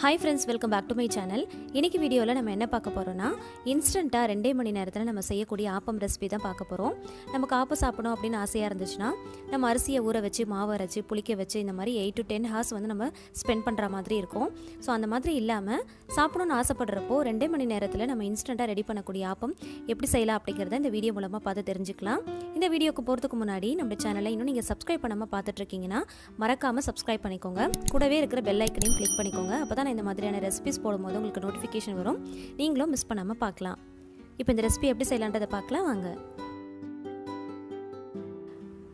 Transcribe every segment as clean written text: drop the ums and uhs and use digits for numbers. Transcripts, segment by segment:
Hi friends, welcome back to my channel. இன்னைக்கு வீடியோல நம்ம என்ன பார்க்க போறோம்னா இன்ஸ்டன்ட்டா 2 மணி நேரத்துல நம்ம செய்யக்கூடிய ஆப்பம் ரெசிபி தான் பார்க்க போறோம். நமக்கு ஆப்பம் சாப்பிடணும் அப்படினு ஆசையா இருந்துச்சுனா நம்ம அரிசியை ஊற வச்சு மாவு அரைச்சு புளிக்க வச்சு இந்த மாதிரி 8 to 10 hours வந்து நம்ம ஸ்பெண்ட் பண்ற மாதிரி இருக்கும். சோ அந்த மாதிரி இல்லாம சாப்பிடணும்னு ஆசைப்படுறப்போ 2 மணி நேரத்துல நம்ம இன்ஸ்டன்ட்டா ரெடி பண்ணக்கூடிய ஆப்பம் எப்படி செய்யலாம் அப்படிங்கறத இந்த வீடியோ மூலமா பார்த்து தெரிஞ்சுக்கலாம். இந்த வீடியோக்கு போறதுக்கு முன்னாடி நம்ம சேனலை இன்னும் நீங்க Subscribe பண்ணாம பார்த்துட்டு இருக்கீங்கனா மறக்காம Subscribe பண்ணிக்கோங்க. கூடவே இருக்கிற பெல் ஐகானையும் கிளிக் பண்ணிக்கோங்க. அப்பதான் இந்த மாதிரியான ரெசிபீஸ் போடும்போது உங்களுக்கு நோட்டிஃபிகேஷன் வரும். நீங்களும் மிஸ் பண்ணாம பார்க்கலாம். இப்போ இந்த ரெசிபி எப்படி செய்யலாம்ன்றதை பார்க்கலாம் வாங்க.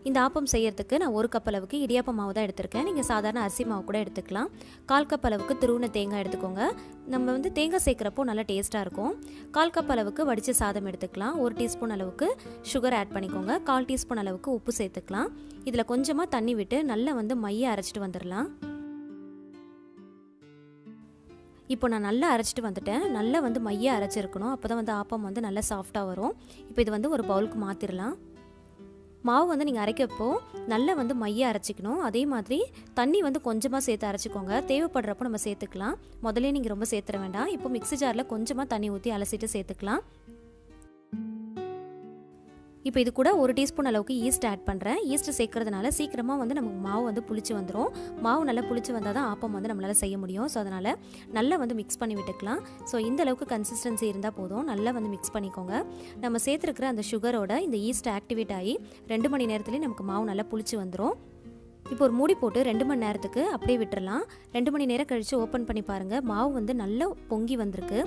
இந்த ஆப்பம் செய்யறதுக்கு நான் 1 கப் அளவுக்கு இடியாப்ப மாவு தான் எடுத்துர்க்கேன். நீங்க சாதாரண அரிசி மாவு கூட எடுத்துக்கலாம். 1/4 கப் அளவுக்கு துருவன தேங்காய் எடுத்துக்கோங்க. நம்ம வந்து தேங்காய் சேர்க்கறப்போ நல்ல டேஸ்டா இருக்கும். 1/4 கப் அளவுக்கு வடிச்ச சாதம் எடுத்துக்கலாம். 1 டீஸ்பூன் அளவுக்கு சுகர் ஆட் பண்ணிக்கோங்க. 1/4 டீஸ்பூன் அளவுக்கு உப்பு சேர்த்துக்கலாம். இதுல கொஞ்சமா தண்ணி விட்டு நல்லா வந்து மைய அரைச்சிட்டு வந்துறலாம். இப்போ நான் நல்லா அரைச்சிட்டு வந்துட்டேன். நல்லா வந்து மைய அரைச்சிருக்கணும். அப்பதான் வந்து ஆப்பம் வந்து நல்லா சாஃப்ட்டா வரும். இப்போ இது வந்து ஒரு பவுலுக்கு மாத்திரலாம். மாவு வந்து நீங்க அரைக்கப்போ நல்லா வந்து மைய அரைச்சிக்கணும். அதே மாதிரி தண்ணி வந்து கொஞ்சமா சேர்த்து அரைச்சிக்கோங்க. தேவைப்படுறப்போ நம்ம சேர்த்துக்கலாம். முதல்ல நீங்க ரொம்ப சேர்த்துற வேண்டாம். இப்போ மிக்ஸி ஜார்ல கொஞ்சமா தண்ணி ஊத்தி அலசிட்டு சேர்த்துக்கலாம். இப்போ இது கூட 1 டீஸ்பூன் அளவுக்கு ஈஸ்ட் ஆட் பண்றேன். ஈஸ்ட் சேர்க்கிறதுனால சீக்கிரமா வந்து நமக்கு மாவு வந்து புளிச்சு வந்துரும். மாவு நல்லா புளிச்சு வந்தாதான் ஆப்பம் வந்து நம்மளால செய்ய முடியும். சோ அதனால நல்லா வந்து மிக்ஸ் பண்ணி விட்டுக்கலாம். சோ இந்த அளவுக்கு கன்சிஸ்டன்சி இருந்தா போதும். நல்லா வந்து மிக்ஸ் பண்ணிக்கோங்க. நம்ம சேர்த்திருக்கிற அந்த சுகரோட இந்த ஈஸ்ட் ஆக்டிவேட் ஆகி 2 மணி நேரத்திலே நமக்கு மாவு நல்லா புளிச்சு வந்துரும். இப்போ ஒரு மூடி போட்டு 2 மணி நேரத்துக்கு அப்படியே விட்டுறலாம். 2 மணி நேரம் கழிச்சு ஓபன் பண்ணி பாருங்க. மாவு வந்து நல்லா பொங்கி வந்திருக்கு.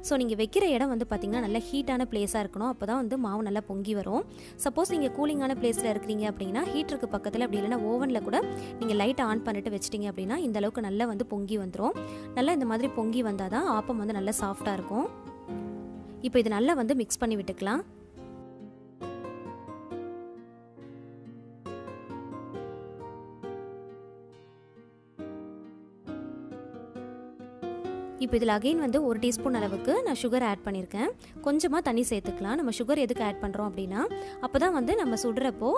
சோ நீங்க வைக்கிற இடம் வந்து பாத்தீங்கன்னா நல்ல ஹீட்டான பிளேஸா இருக்கணும். அப்பதான் வந்து மாவு நல்லா பொங்கி வரும். சப்போஸ் நீங்க கூலிங்கான பிளேஸ்ல இருக்கீங்க அப்படினா ஹீட்டருக்கு பக்கத்துல அப்படி இல்லனா ஓவன்ல கூட நீங்க லைட் ஆன் பண்ணிட்டு வெச்சிட்டீங்க அப்படினா இந்த அளவுக்கு நல்லா வந்து பொங்கி வந்துரும். நல்லா இந்த மாதிரி பொங்கி வந்தாதான் ஆப்பம் வந்து நல்லா சாஃப்ட்டா இருக்கும். இப்போ இது நல்லா வந்து மிக்ஸ் பண்ணி விட்டுக்கலாம். இப்போ இதில் அகைன் வந்து 1 டீஸ்பூன் அளவுக்கு நான் சுகர் ஆட் பண்ணியிருக்கேன். கொஞ்சமாக தண்ணி சேர்த்துக்கலாம். நம்ம சுகர் எதுக்கு ஆட் பண்ணுறோம் அப்படின்னா அப்போ தான் வந்து நம்ம சுடுறப்போ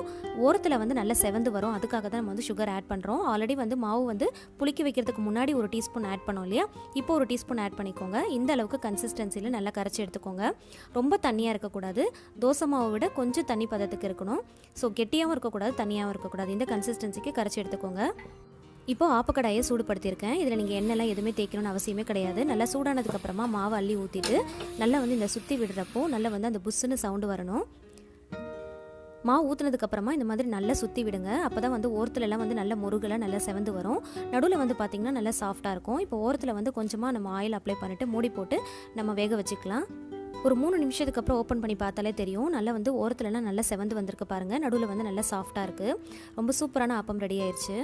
ஓரத்தில் வந்து நல்லா செவந்து வரும். அதுக்காக தான் நம்ம வந்து சுகர் ஆட் பண்ணுறோம். ஆல்ரெடி வந்து மாவு வந்து புளிக்க வைக்கிறதுக்கு முன்னாடி 1 டீஸ்பூன் ஆட் பண்ணோம் இல்லையா, இப்போ 1 டீஸ்பூன் ஆட் பண்ணிக்கோங்க. இந்த அளவுக்கு கன்சிஸ்டன்சியில் நல்லா கரைச்சி எடுத்துக்கோங்க. ரொம்ப தண்ணியாக இருக்கக்கூடாது. தோசை மாவை விட கொஞ்சம் தண்ணி பதத்துக்கு இருக்கணும். ஸோ கெட்டியாகவும் இருக்கக்கூடாது, தண்ணியாகவும் இருக்கக்கூடாது. இந்த கன்சிஸ்டன்சிக்கு கரைச்சி எடுத்துக்கோங்க. இப்போ ஆப்பக்கடாயை சூடுபடுத்தியிருக்கேன். இதில் நீங்கள் எண்ணெய்லாம் எதுவுமே தேய்க்கணும்னு அவசியமே கிடையாது. நல்லா சூடானதுக்கப்புறமா மாவு அள்ளி ஊற்றிட்டு நல்லா வந்து இந்த சுற்றி விடுறப்போ நல்லா வந்து அந்த புஷ்ஷுன்னு சவுண்டு வரணும். மாவு ஊற்றுனதுக்கப்புறமா இந்த மாதிரி நல்லா சுற்றி விடுங்க. அப்போ தான் வந்து ஓரத்துலலாம் வந்து நல்ல முருகலாக நல்லா செவந்து வரும். நடுவில் வந்து பார்த்திங்கன்னா நல்லா சாஃப்டாக இருக்கும். இப்போ ஓரத்தில் வந்து கொஞ்சமாக நம்ம ஆயில் அப்ளை பண்ணிவிட்டு மூடி போட்டு நம்ம வேக வச்சுக்கலாம். ஒரு 3 நிமிஷத்துக்கு அப்புறம் ஓப்பன் பண்ணி பார்த்தாலே தெரியும். நல்லா வந்து ஓரத்துலலாம் நல்லா செவந்து வந்திருக்கு பாருங்கள். நடுவில் வந்து நல்லா சாஃப்டாக இருக்குது. ரொம்ப சூப்பரான ஆப்பம் ரெடி ஆயிடுச்சு.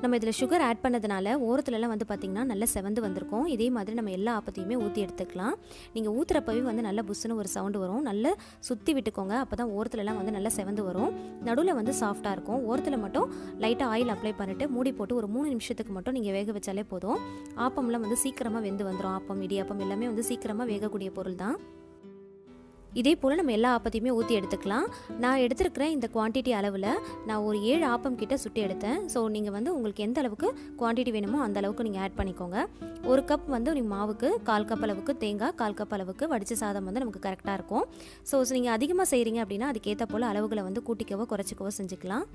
நம்ம இதில் சுகர் ஆட் பண்ணதுனால ஓரத்துலலாம் வந்து பார்த்திங்கன்னா நல்லா செவந்து வந்திருக்கும். இதே மாதிரி நம்ம எல்லா ஆப்பத்தையுமே ஊற்றி எடுத்துக்கலாம். நீங்கள் ஊற்றுறப்பவே வந்து நல்லா புஷ்ஷுன்னு ஒரு சவுண்டு வரும். நல்லா சுற்றி விட்டுக்கோங்க. அப்போ தான் ஓரத்துலலாம் வந்து நல்லா செவந்து வரும். நடுவில் வந்து சாஃப்டாக இருக்கும். ஓரத்தில் மட்டும் லைட்டாக ஆயில் அப்ளை பண்ணிவிட்டு மூடி போட்டு ஒரு 3 நிமிஷத்துக்கு மட்டும் நீங்கள் வேக வச்சாலே போதும். ஆப்பம்லாம் வந்து சீக்கிரமாக வெந்து வந்துடும். ஆப்பம் இடியாப்பம் எல்லாமே வந்து சீக்கிரமாக வேகக்கூடிய பொருள் தான். இதே போல் நம்ம எல்லா ஆப்பத்தையுமே ஊற்றி எடுத்துக்கலாம். நான் எடுத்துருக்கிற இந்த குவான்டிட்டி அளவில் நான் ஒரு 7 ஆப்பம் கிட்ட சுட்டி எடுத்தேன். ஸோ நீங்கள் வந்து உங்களுக்கு எந்த அளவுக்கு குவான்டிட்டி வேணுமோ அந்த அளவுக்கு நீங்கள் ஆட் பண்ணிக்கோங்க. 1 கப் வந்து நீங்கள் மாவுக்கு 1/4 கப் அளவுக்கு தேங்காய், 1/4 கப் அளவுக்கு வடிச்ச சாதம் வந்து நமக்கு கரெக்டாக இருக்கும். ஸோ நீங்கள் அதிகமாக செய்கிறீங்க அப்படின்னா அதுக்கேற்ற போல் அளவுகளை வந்து கூட்டிக்கவோ குறைச்சிக்கவோ செஞ்சுக்கலாம்.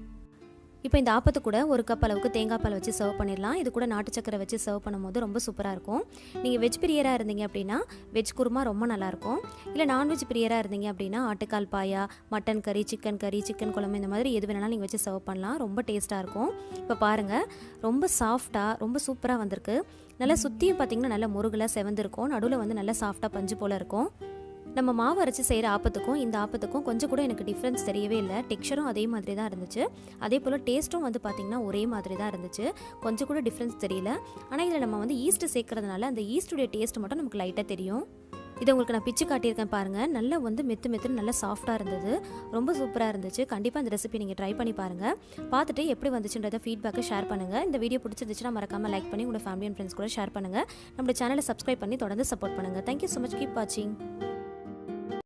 இப்போ இந்த ஆப்பத்து கூட 1 கப் அளவுக்கு தேங்காய் பால் வச்சு சர்வ் பண்ணிடலாம். இது கூட நாட்டு சக்கரை வச்சு சர்வ் பண்ணும்போது ரொம்ப சூப்பராக இருக்கும். நீங்கள் வெஜ் பிரியராக இருந்தீங்க அப்படின்னா வெஜ் குருமா ரொம்ப நல்லாயிருக்கும். இல்லை நான்வெஜ் பிரியராக இருந்தீங்க அப்படின்னா ஆட்டுக்கால் பாயா, மட்டன் கறி, சிக்கன் குழம்பு இந்த மாதிரி எது வேணாலும் நீங்கள் வச்சு சர்வ் பண்ணலாம். ரொம்ப டேஸ்ட்டாக இருக்கும். இப்போ பாருங்கள் ரொம்ப சாஃப்டாக ரொம்ப சூப்பராக வந்திருக்கு. நல்லா சுற்றியும் பார்த்திங்கன்னா நல்லா முருகலாக செவந்திருக்கும். நடுவில் வந்து நல்லா சாஃப்டாக பஞ்சு போல் இருக்கும். நம்ம மாவு அரைச்சி செய்கிற ஆப்பத்துக்கும் இந்த ஆப்பத்துக்கும் கொஞ்சம் கூட எனக்கு டிஃப்ரென்ஸ் தெரியவே இல்லை. டெக்ஸ்சரும் அதே மாதிரி தான் இருந்துச்சு. அதே போல் டேஸ்ட்டும் வந்து பார்த்திங்கன்னா ஒரே மாதிரி தான் இருந்துச்சு. கொஞ்சம் கூட டிஃப்ரென்ஸ் தெரியல. ஆனால் இதில் நம்ம வந்து ஈஸ்ட் சேர்க்கறதுனால அந்த ஈஸ்டுடைய டேஸ்ட் மட்டும் நமக்கு லைட்டாக தெரியும். இதை உங்களுக்கு நான் பிச்சு காட்டியிருக்கேன் பாருங்கள். நல்லா வந்து மெத்துன்னு நல்லா சாஃப்டாக இருந்தது. ரொம்ப சூப்பராக இருந்துச்சு. கண்டிப்பாக இந்த ரெசிபி நீங்கள் ட்ரை பண்ணி பாருங்கள். பார்த்துட்டு எப்படி வந்துச்சுன்றதை ஃபீட்பேக்கை ஷேர் பண்ணுங்கள். இந்த வீடியோ பிடிச்சிருந்துச்சுன்னா மறக்காமல் லைக் பண்ணி உங்களோட ஃபேமிலி அண்ட் ஃப்ரெண்ட்ஸ் கூட ஷேர் பண்ணுங்கள். நம்மளோட சேனலை சப்ஸ்கிரைப் பண்ணி தொடர்ந்து சப்போர்ட் பண்ணுங்கள். Thank you so much. கீப் வாட்சிங்.